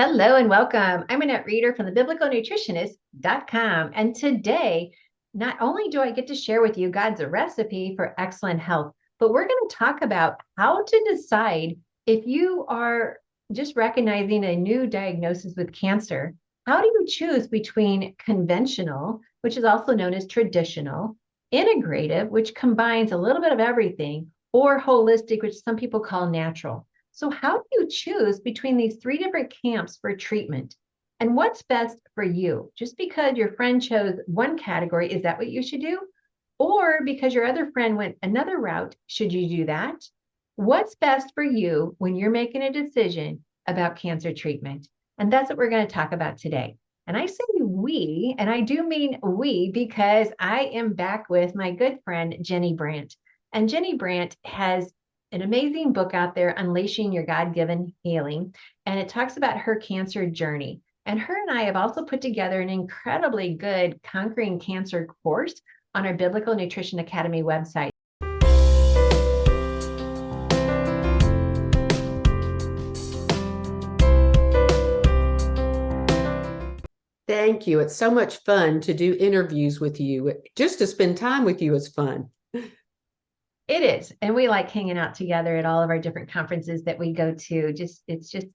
Hello and welcome. I'm Annette Reeder from the biblicalnutritionist.com. And today, not only do I get to share with you God's recipe for excellent health, but we're going to talk about how to decide if you are just recognizing a new diagnosis with cancer. How do you choose between conventional, which is also known as traditional, integrative, which combines a little bit of everything, or holistic, which some people call natural? So how do you choose between these three different camps for treatment? And what's best for you? Just because your friend chose one category, is that what you should do? Or because your other friend went another route, should you do that? What's best for you when you're making a decision about cancer treatment? And that's what we're going to talk about today. And I say we, and I do mean we, because I am back with my good friend, Jenny Brandt. And Jenny Brandt has an amazing book out there, Unleashing Your God-Given Healing. And it talks about her cancer journey. And her and I have also put together an incredibly good Conquering Cancer course on our Biblical Nutrition Academy website. Thank you. It's so much fun to do interviews with you. Just to spend time with you is fun. It is. And we like hanging out together at all of our different conferences that we go to.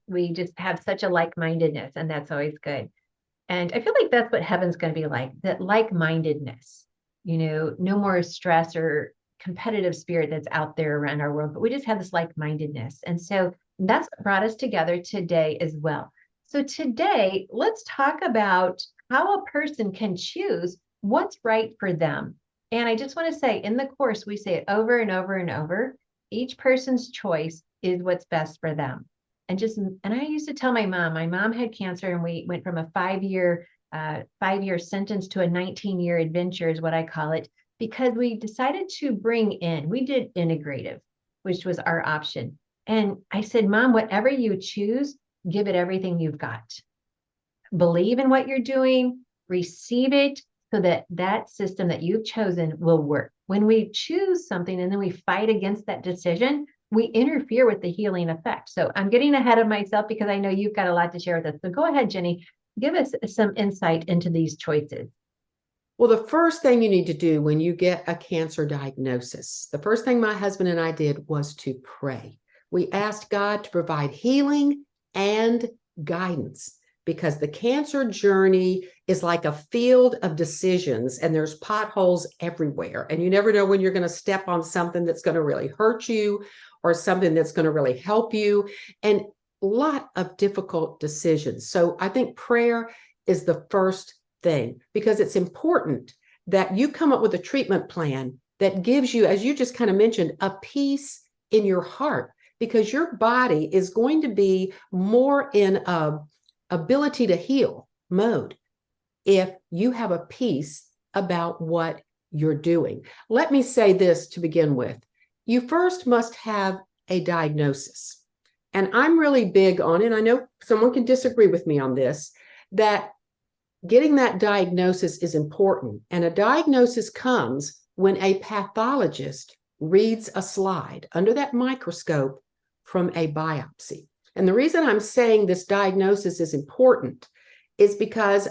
We just have such a like-mindedness, and that's always good. And I feel like that's what heaven's going to be like, that like-mindedness, no more stress or competitive spirit that's out there around our world, but we just have this like-mindedness. And so that's what brought us together today as well. So today, let's talk about how a person can choose what's right for them. And I just want to say in the course, we say it over and over and over. Each person's choice is what's best for them. And I used to tell my mom had cancer, and we went from a five-year sentence to a 19-year adventure is what I call it, because we decided to we did integrative, which was our option. And I said, Mom, whatever you choose, give it everything you've got. Believe in what you're doing, receive it, so that that system that you've chosen will work. When we choose something and then we fight against that decision, we interfere with the healing effect. So I'm getting ahead of myself because I know you've got a lot to share with us. So go ahead, Jenny, give us some insight into these choices. Well, the first thing you need to do when you get a cancer diagnosis, the first thing my husband and I did was to pray. We asked God to provide healing and guidance, because the cancer journey is like a field of decisions, and there's potholes everywhere. And you never know when you're going to step on something that's going to really hurt you or something that's going to really help you, and a lot of difficult decisions. So I think prayer is the first thing, because it's important that you come up with a treatment plan that gives you, as you just kind of mentioned, a peace in your heart, because your body is going to be more in a ability to heal mode if you have a peace about what you're doing. Let me say this to begin with. You first must have a diagnosis. And I'm really big on, and I know someone can disagree with me on this, that getting that diagnosis is important. And a diagnosis comes when a pathologist reads a slide under that microscope from a biopsy. And the reason I'm saying this diagnosis is important is because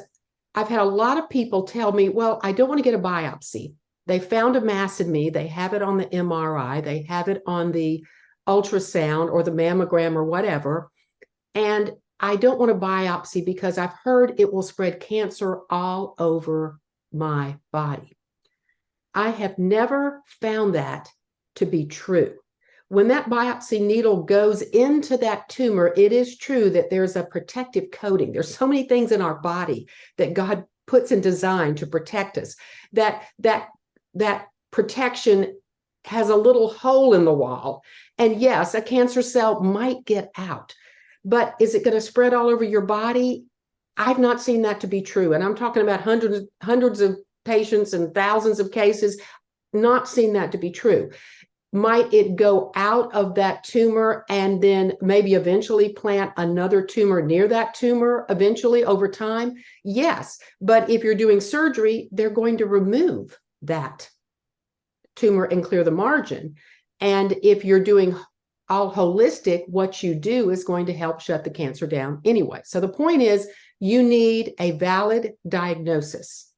I've had a lot of people tell me, well, I don't want to get a biopsy. They found a mass in me. They have it on the MRI. They have it on the ultrasound or the mammogram or whatever. And I don't want a biopsy because I've heard it will spread cancer all over my body. I have never found that to be true. When that biopsy needle goes into that tumor, it is true that there's a protective coating. There's so many things in our body that God puts in design to protect us, that protection has a little hole in the wall. And yes, a cancer cell might get out, but is it going to spread all over your body? I've not seen that to be true. And I'm talking about hundreds of patients and thousands of cases, not seen that to be true. Might it go out of that tumor and then maybe eventually plant another tumor near that tumor eventually over time? Yes. But if you're doing surgery, they're going to remove that tumor and clear the margin. And if you're doing all holistic, what you do is going to help shut the cancer down anyway. So the point is, you need a valid diagnosis.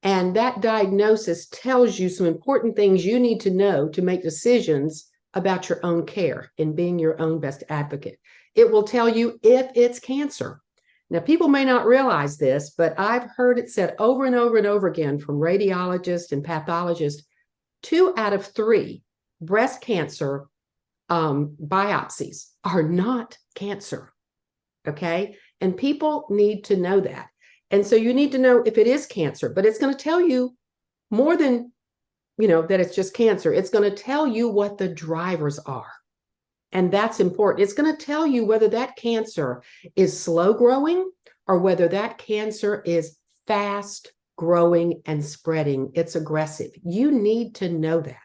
And that diagnosis tells you some important things you need to know to make decisions about your own care and being your own best advocate. It will tell you if it's cancer. Now, people may not realize this, but I've heard it said over and over and over again from radiologists and pathologists, 2 out of 3 breast cancer biopsies are not cancer. Okay. And people need to know that. And so you need to know if it is cancer, but it's going to tell you more than, that it's just cancer. It's going to tell you what the drivers are. And that's important. It's going to tell you whether that cancer is slow growing or whether that cancer is fast growing and spreading. It's aggressive. You need to know that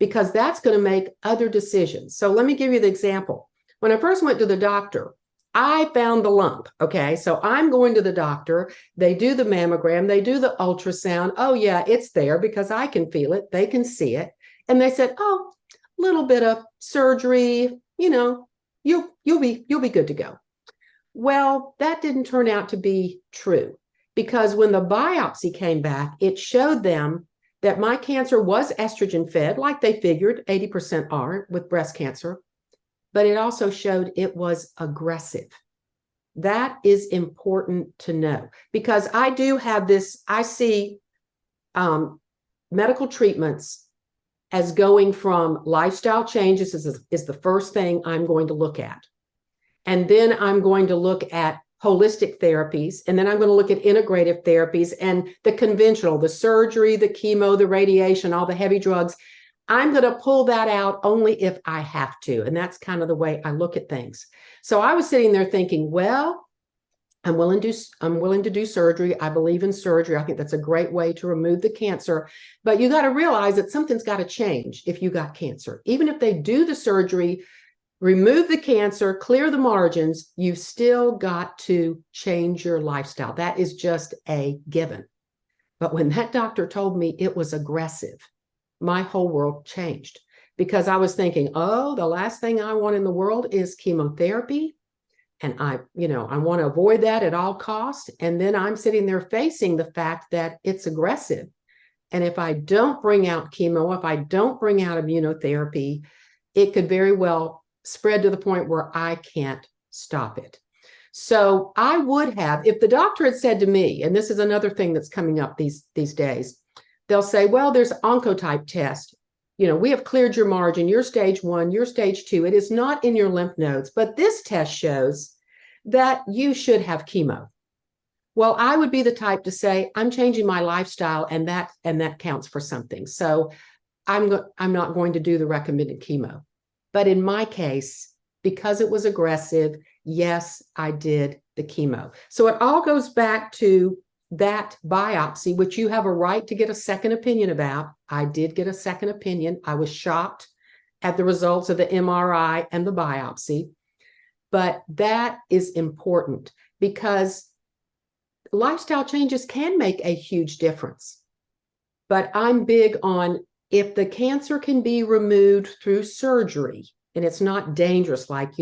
because that's going to make other decisions. So let me give you the example. When I first went to the doctor, I found the lump. Okay. So I'm going to the doctor. They do the mammogram. They do the ultrasound. Oh yeah, it's there because I can feel it. They can see it. And they said, oh, little bit of surgery, you'll be good to go. Well, that didn't turn out to be true because when the biopsy came back, it showed them that my cancer was estrogen fed, like they figured 80% are with breast cancer, but it also showed it was aggressive. That is important to know because I do have this, I see medical treatments as going from lifestyle changes is the first thing I'm going to look at. And then I'm going to look at holistic therapies. And then I'm going to look at integrative therapies and the conventional, the surgery, the chemo, the radiation, all the heavy drugs. I'm going to pull that out only if I have to. And that's kind of the way I look at things. So I was sitting there thinking, well, I'm willing to do surgery. I believe in surgery. I think that's a great way to remove the cancer. But you got to realize that something's got to change if you got cancer. Even if they do the surgery, remove the cancer, clear the margins, you've still got to change your lifestyle. That is just a given. But when that doctor told me it was aggressive, my whole world changed because I was thinking, oh, the last thing I want in the world is chemotherapy. And I want to avoid that at all costs. And then I'm sitting there facing the fact that it's aggressive. And if I don't bring out chemo, if I don't bring out immunotherapy, it could very well spread to the point where I can't stop it. So I would have, if the doctor had said to me, and this is another thing that's coming up these days, they'll say, well, there's oncotype test. We have cleared your margin. You're stage 1, you're stage 2. It is not in your lymph nodes, but this test shows that you should have chemo. Well, I would be the type to say, I'm changing my lifestyle and that counts for something. So I'm not going to do the recommended chemo. But in my case, because it was aggressive, yes, I did the chemo. So it all goes back to that biopsy, which you have a right to get a second opinion about. I did get a second opinion. I was shocked at the results of the MRI and the biopsy. But that is important because lifestyle changes can make a huge difference. But I'm big on if the cancer can be removed through surgery and it's not dangerous, like,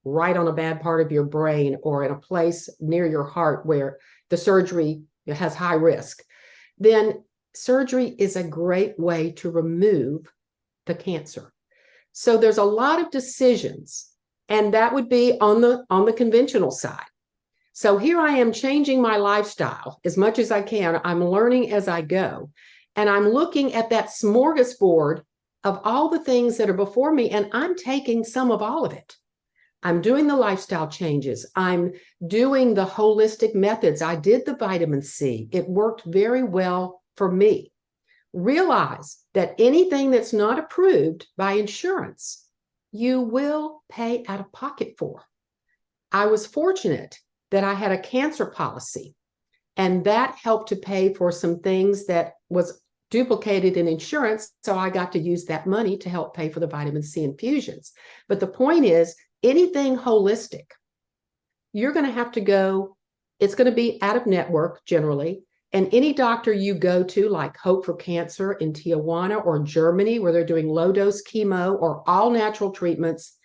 right on a bad part of your brain or in a place near your heart where the surgery has high risk, then surgery is a great way to remove the cancer. So there's a lot of decisions, and that would be on the conventional side. So here I am changing my lifestyle as much as I can. I'm learning as I go. And I'm looking at that smorgasbord of all the things that are before me, and I'm taking some of all of it. I'm doing the lifestyle changes. I'm doing the holistic methods. I did the vitamin C. It worked very well for me. Realize that anything that's not approved by insurance, you will pay out of pocket for. I was fortunate that I had a cancer policy, and that helped to pay for some things that was duplicated in insurance. So I got to use that money to help pay for the vitamin C infusions. But the point is, anything holistic, you're going to have to go, it's going to be out of network generally, And any doctor you go to, like Hope for Cancer in Tijuana or Germany, where they're doing low dose chemo or all natural treatments,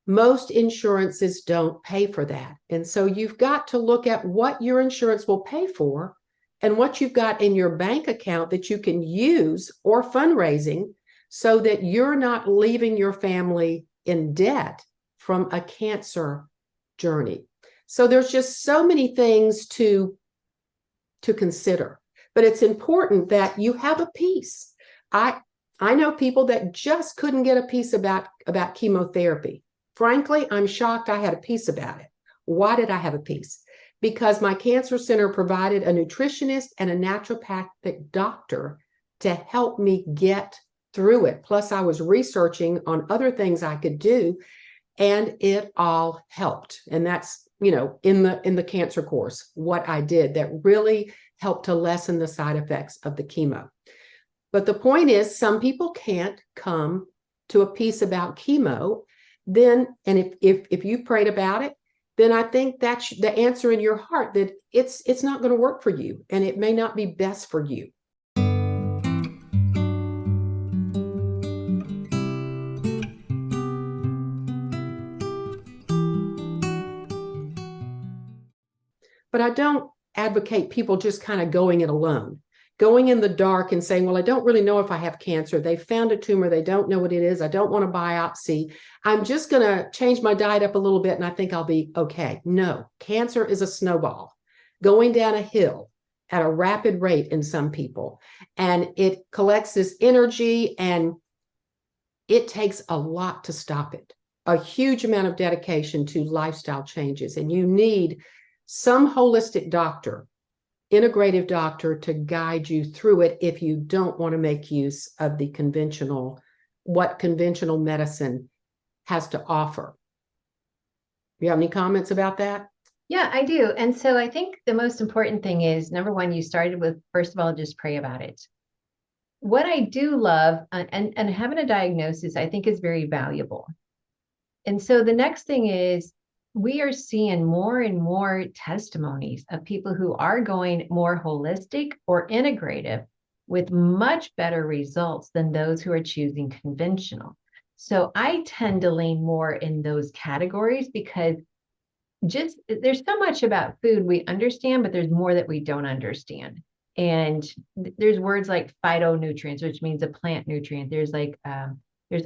most insurances don't pay for that. And so you've got to look at what your insurance will pay for and what you've got in your bank account that you can use or fundraising so that you're not leaving your family in debt from a cancer journey. So there's just so many things to consider, but it's important that you have a piece. I know people that just couldn't get a piece about chemotherapy. Frankly, I'm shocked I had a piece about it. Why did I have a piece? Because my cancer center provided a nutritionist and a naturopathic doctor to help me get through it. Plus, I was researching on other things I could do, and it all helped. And that's, in the cancer course, what I did that really helped to lessen the side effects of the chemo. But the point is, some people can't come to a piece about chemo. Then, and if you prayed about it, then I think that's the answer in your heart that it's not going to work for you, and it may not be best for you. But I don't advocate people just kind of going it alone, going in the dark and saying, well, I don't really know if I have cancer. They found a tumor. They don't know what it is. I don't want to biopsy. I'm just going to change my diet up a little bit and I think I'll be okay. No, cancer is a snowball going down a hill at a rapid rate in some people. And it collects this energy and it takes a lot to stop it, a huge amount of dedication to lifestyle changes. And you need some holistic doctor, integrative doctor to guide you through it if you don't want to make use of what conventional medicine has to offer. You have any comments about that? Yeah, I do. And so I think the most important thing is, number one, you started with, first of all, just pray about it. What I do love, and having a diagnosis, I think is very valuable. And so the next thing is, we are seeing more and more testimonies of people who are going more holistic or integrative with much better results than those who are choosing conventional. So I tend to lean more in those categories because just there's so much about food we understand, but there's more that we don't understand. And there's words like phytonutrients, which means a plant nutrient. There's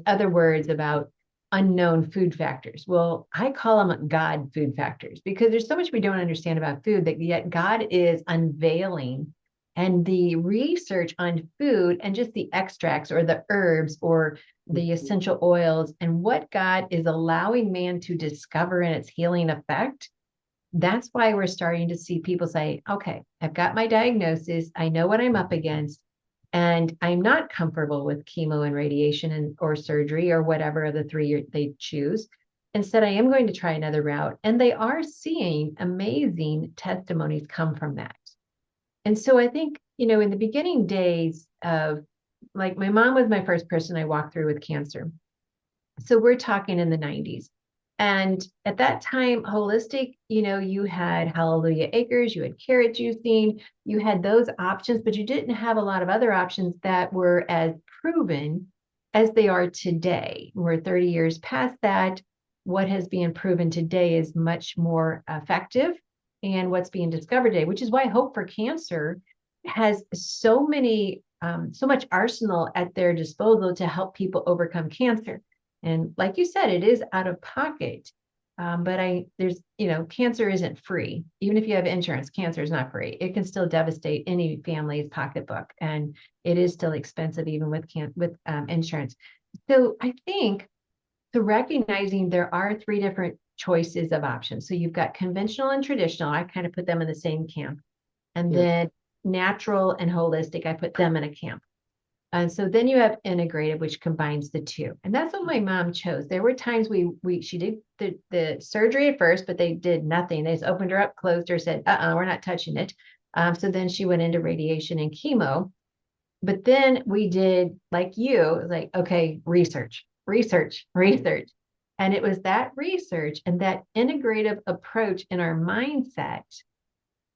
other words about unknown food factors. Well, I call them God food factors because there's so much we don't understand about food that yet God is unveiling. And the research on food and just the extracts or the herbs or the essential oils and what God is allowing man to discover in its healing effect. That's why we're starting to see people say, okay, I've got my diagnosis. I know what I'm up against. And I'm not comfortable with chemo and radiation or surgery or whatever of the three they choose. Instead, I am going to try another route. And they are seeing amazing testimonies come from that. And so I think, in the beginning days of, like, my mom was my first person I walked through with cancer. So we're talking in the 90s. And at that time, holistic, you had Hallelujah Acres, you had carrot juicing, you had those options, but you didn't have a lot of other options that were as proven as they are today. We're 30 years past that. What has been proven today is much more effective and what's being discovered today, which is why Hope for Cancer has so much arsenal at their disposal to help people overcome cancer. And like you said, it is out of pocket. But cancer isn't free. Even if you have insurance, cancer is not free. It can still devastate any family's pocketbook, and it is still expensive even with insurance. So I think recognizing there are three different choices of options. So you've got conventional and traditional. I kind of put them in the same camp, and then natural and holistic. I put them in a camp. And so then you have integrative, which combines the two. And that's what my mom chose. There were times she did the surgery at first, but they did nothing. They just opened her up, closed her, said, we're not touching it. So then she went into radiation and chemo. But then we did, like you, like, okay, research. And it was that research and that integrative approach in our mindset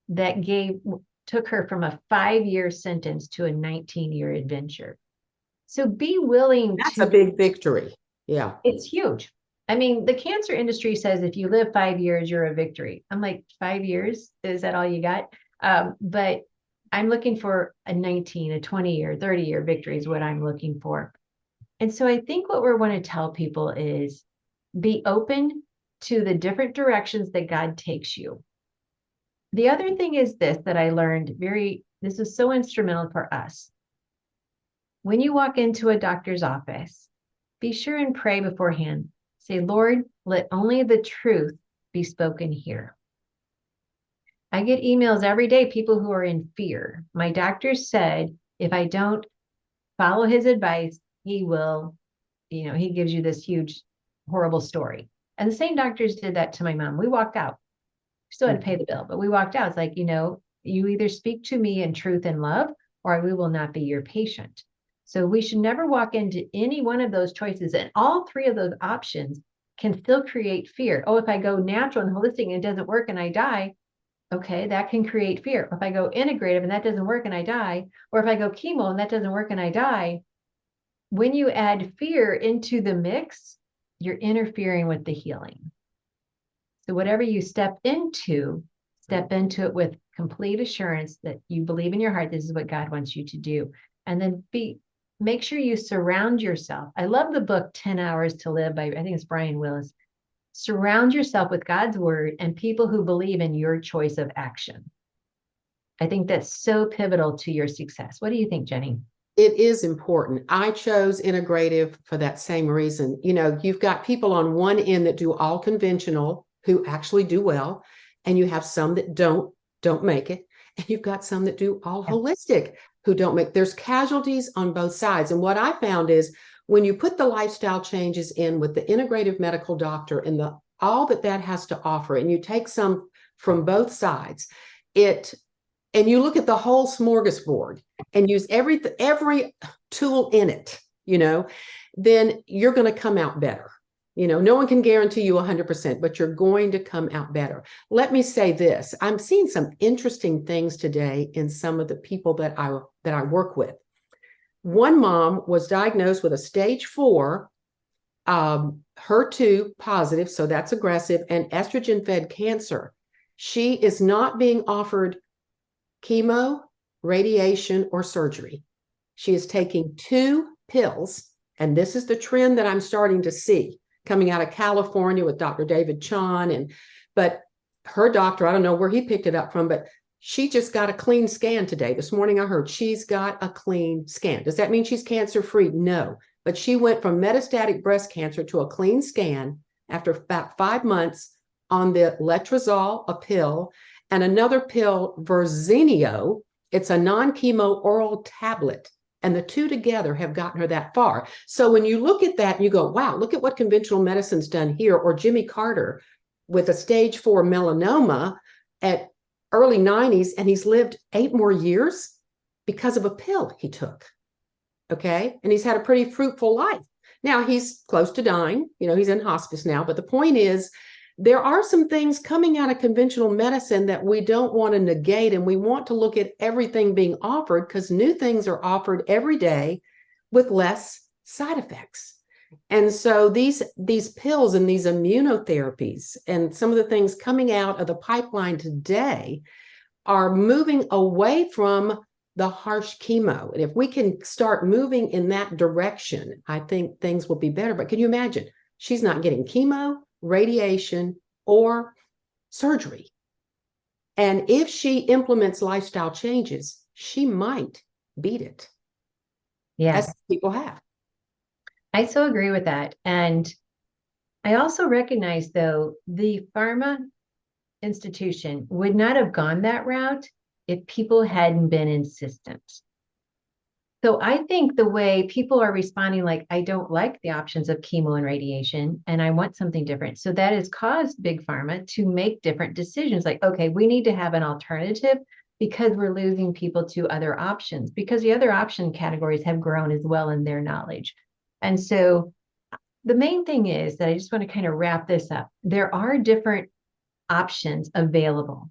that gave took her from a 5-year sentence to a 19-year adventure. So be willing That's a to, big victory. Yeah. it's huge. I mean, the cancer industry says if you live 5 years, you're a victory. I'm like, 5 years? Is that all you got? But I'm looking for a 19, a 20-year, 30-year victory is what I'm looking for. And so I think what we want to tell people is be open to the different directions that God takes you. The other thing is this that I learned this is so instrumental for us. When you walk into a doctor's office, be sure and pray beforehand. Say, Lord, let only the truth be spoken here. I get emails every day, people who are in fear. My doctor said, if I don't follow his advice, he will, he gives you this huge, horrible story. And the same doctors did that to my mom. We walked out. Still had to pay the bill, but we walked out. It's like, you either speak to me in truth and love, or we will not be your patient. So we should never walk into any one of those choices. And all three of those options can still create fear. Oh, if I go natural and holistic and it doesn't work and I die, okay, that can create fear. If I go integrative and that doesn't work and I die, or if I go chemo and that doesn't work and I die, when you add fear into the mix, you're interfering with the healing. So whatever you step into it with complete assurance that you believe in your heart, this is what God wants you to do. And then make sure you surround yourself. I love the book 10 Hours to Live by, I think it's Brian Willis. Surround yourself with God's word and people who believe in your choice of action. I think that's so pivotal to your success. What do you think, Jenny? It is important. I chose integrative for that same reason. You've got people on one end that do all conventional who actually do well, and you have some that don't make it, and you've got some that do all holistic who don't make. There's casualties on both sides. And what I found is when you put the lifestyle changes in with the integrative medical doctor and all that has to offer, and you take some from both sides, and you look at the whole smorgasbord and use every tool in it, then you're going to come out better. No one can guarantee you 100%, but you're going to come out better. Let me say this. I'm seeing some interesting things today in some of the people that I work with. One mom was diagnosed with a stage 4 HER2 positive, so that's aggressive, and estrogen-fed cancer. She is not being offered chemo, radiation, or surgery. She is taking 2 pills, and this is the trend that I'm starting to see coming out of California with Dr. David Chon. But her doctor, I don't know where he picked it up from, but she just got a clean scan today. This morning I heard she's got a clean scan. Does that mean she's cancer-free? No. But she went from metastatic breast cancer to a clean scan after about 5 months on the letrozole, a pill, and another pill, Verzenio. It's a non-chemo oral tablet. And the two together have gotten her that far. So when you look at that and you go, wow, look at what conventional medicine's done here, or Jimmy Carter with a stage 4 melanoma at early 90s, and he's lived 8 more years because of a pill he took. Okay. And he's had a pretty fruitful life. Now he's close to dying. He's in hospice now. But the point is, there are some things coming out of conventional medicine that we don't want to negate, and we want to look at everything being offered because new things are offered every day with less side effects. And so these pills and these immunotherapies and some of the things coming out of the pipeline today are moving away from the harsh chemo. And if we can start moving in that direction, I think things will be better. But can you imagine? She's not getting chemo, radiation, or surgery. And if she implements lifestyle changes, she might beat it. Yes. As people have. I so agree with that. And I also recognize, though, the pharma institution would not have gone that route if people hadn't been insistent. So I think the way people are responding, like, I don't like the options of chemo and radiation, and I want something different. So that has caused big pharma to make different decisions. Like, okay, we need to have an alternative because we're losing people to other options, because the other option categories have grown as well in their knowledge. And so the main thing is that I just want to kind of wrap this up. There are different options available.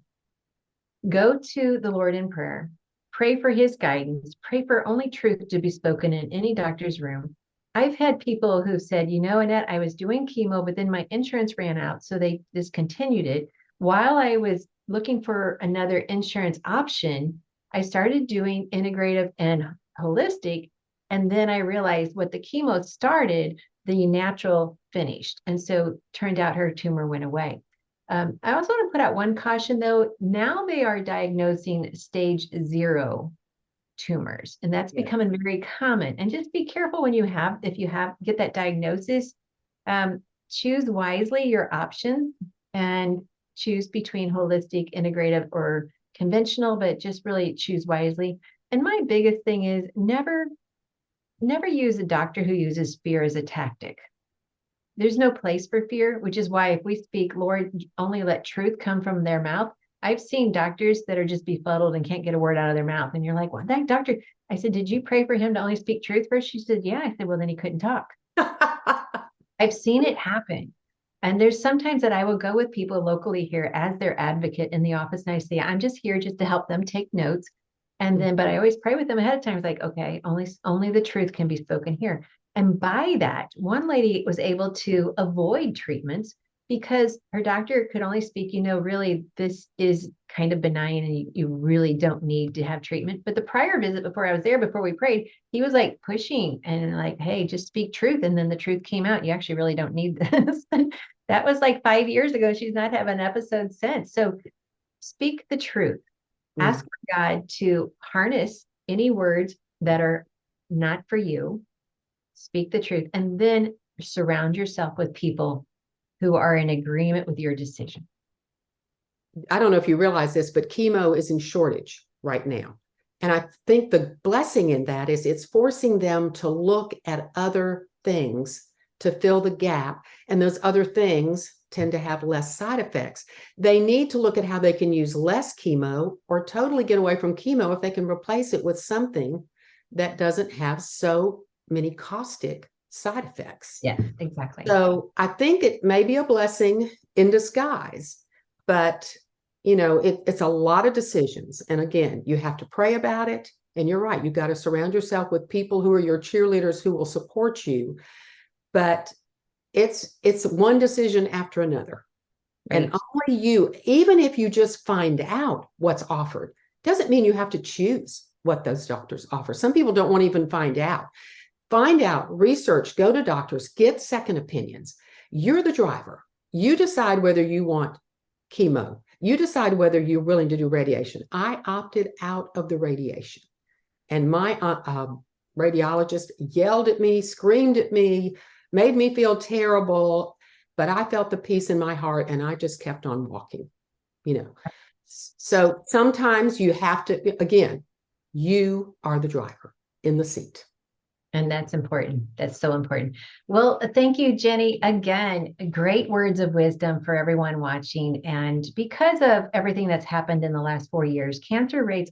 go to the Lord in prayer, pray for his guidance, pray for only truth to be spoken in any doctor's room. I've had people who said, Annette, I was doing chemo, but then my insurance ran out, so they discontinued it. While I was looking for another insurance option, I started doing integrative and holistic. And then I realized what the chemo started, the natural finished. And so turned out her tumor went away. I also want to put out one caution though. Now they are diagnosing stage 0 tumors, and that's becoming very common. And just be careful when if you get that diagnosis, choose wisely your options and choose between holistic, integrative, or conventional, but just really choose wisely. And my biggest thing is never use a doctor who uses fear as a tactic. There's no place for fear, which is why if we speak, Lord, only let truth come from their mouth. I've seen doctors that are just befuddled and can't get a word out of their mouth. And you're like, well, that doctor, I said, did you pray for him to only speak truth first? She said, yeah. I said, well, then he couldn't talk. I've seen it happen. And there's sometimes that I will go with people locally here as their advocate in the office. And I say, I'm just here just to help them take notes. And then, but I always pray with them ahead of time. It's like, okay, only the truth can be spoken here. And by that, one lady was able to avoid treatments because her doctor could only speak, really, this is kind of benign and you really don't need to have treatment. But the prior visit before I was there, before we prayed, he was like pushing and like, hey, just speak truth. And then the truth came out. You actually really don't need this. That was like 5 years ago. She's not had an episode since. So speak the truth. Ask God to harness any words that are not for you. Speak the truth, and then surround yourself with people who are in agreement with your decision. I don't know if you realize this, but chemo is in shortage right now. And I think the blessing in that is it's forcing them to look at other things to fill the gap. And those other things tend to have less side effects. They need to look at how they can use less chemo or totally get away from chemo if they can replace it with something that doesn't have so many caustic side effects. Yeah, exactly. So I think it may be a blessing in disguise, but it's a lot of decisions. And again, you have to pray about it. And you're right. You got to surround yourself with people who are your cheerleaders who will support you. But it's one decision after another. Right. And only you, even if you just find out what's offered, doesn't mean you have to choose what those doctors offer. Some people don't want to even find out. Find out, research, go to doctors, get second opinions. You're the driver. You decide whether you want chemo. You decide whether you're willing to do radiation. I opted out of the radiation. And my radiologist yelled at me, screamed at me, made me feel terrible, but I felt the peace in my heart and I just kept on walking, So sometimes you have to, again, you are the driver in the seat. And that's important. That's so important. Well, thank you, Jenny. Again, great words of wisdom for everyone watching. And because of everything that's happened in the last 4 years, cancer rates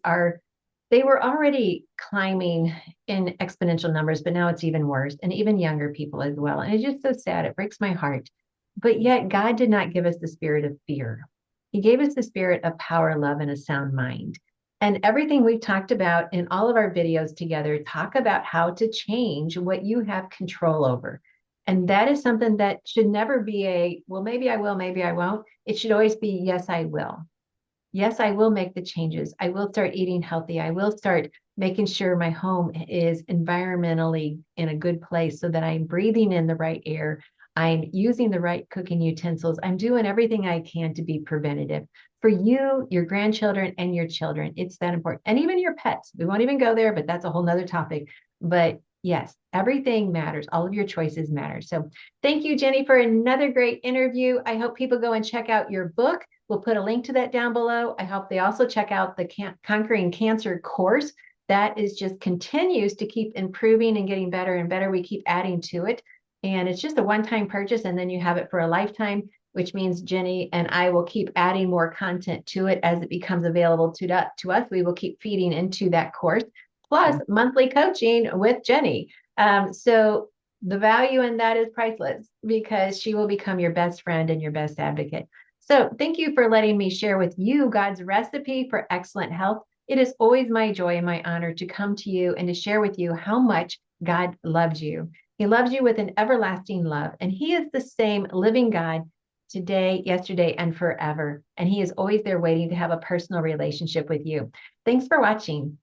they were already climbing in exponential numbers, but now it's even worse, and even younger people as well. And it's just so sad. It breaks my heart. But yet God did not give us the spirit of fear. He gave us the spirit of power, love, and a sound mind. And everything we've talked about in all of our videos together talk about how to change what you have control over. And that is something that should never be well, maybe I will, maybe I won't. It should always be, yes, I will. Yes, I will make the changes. I will start eating healthy. I will start making sure my home is environmentally in a good place so that I'm breathing in the right air. I'm using the right cooking utensils. I'm doing everything I can to be preventative for you, your grandchildren, and your children. It's that important. And even your pets. We won't even go there, but that's a whole nother topic. But yes, everything matters. All of your choices matter. So thank you, Jenny, for another great interview. I hope people go and check out your book. We'll put a link to that down below. I hope they also check out the Conquering Cancer course. That is just continues to keep improving and getting better and better. We keep adding to it. And it's just a one-time purchase, and then you have it for a lifetime, which means Jenny and I will keep adding more content to it as it becomes available to us. We will keep feeding into that course, plus monthly coaching with Jenny. So the value in that is priceless because she will become your best friend and your best advocate. So thank you for letting me share with you God's recipe for excellent health. It is always my joy and my honor to come to you and to share with you how much God loves you. He loves you with an everlasting love, and He is the same living God today, yesterday, and forever. And He is always there waiting to have a personal relationship with you. Thanks for watching.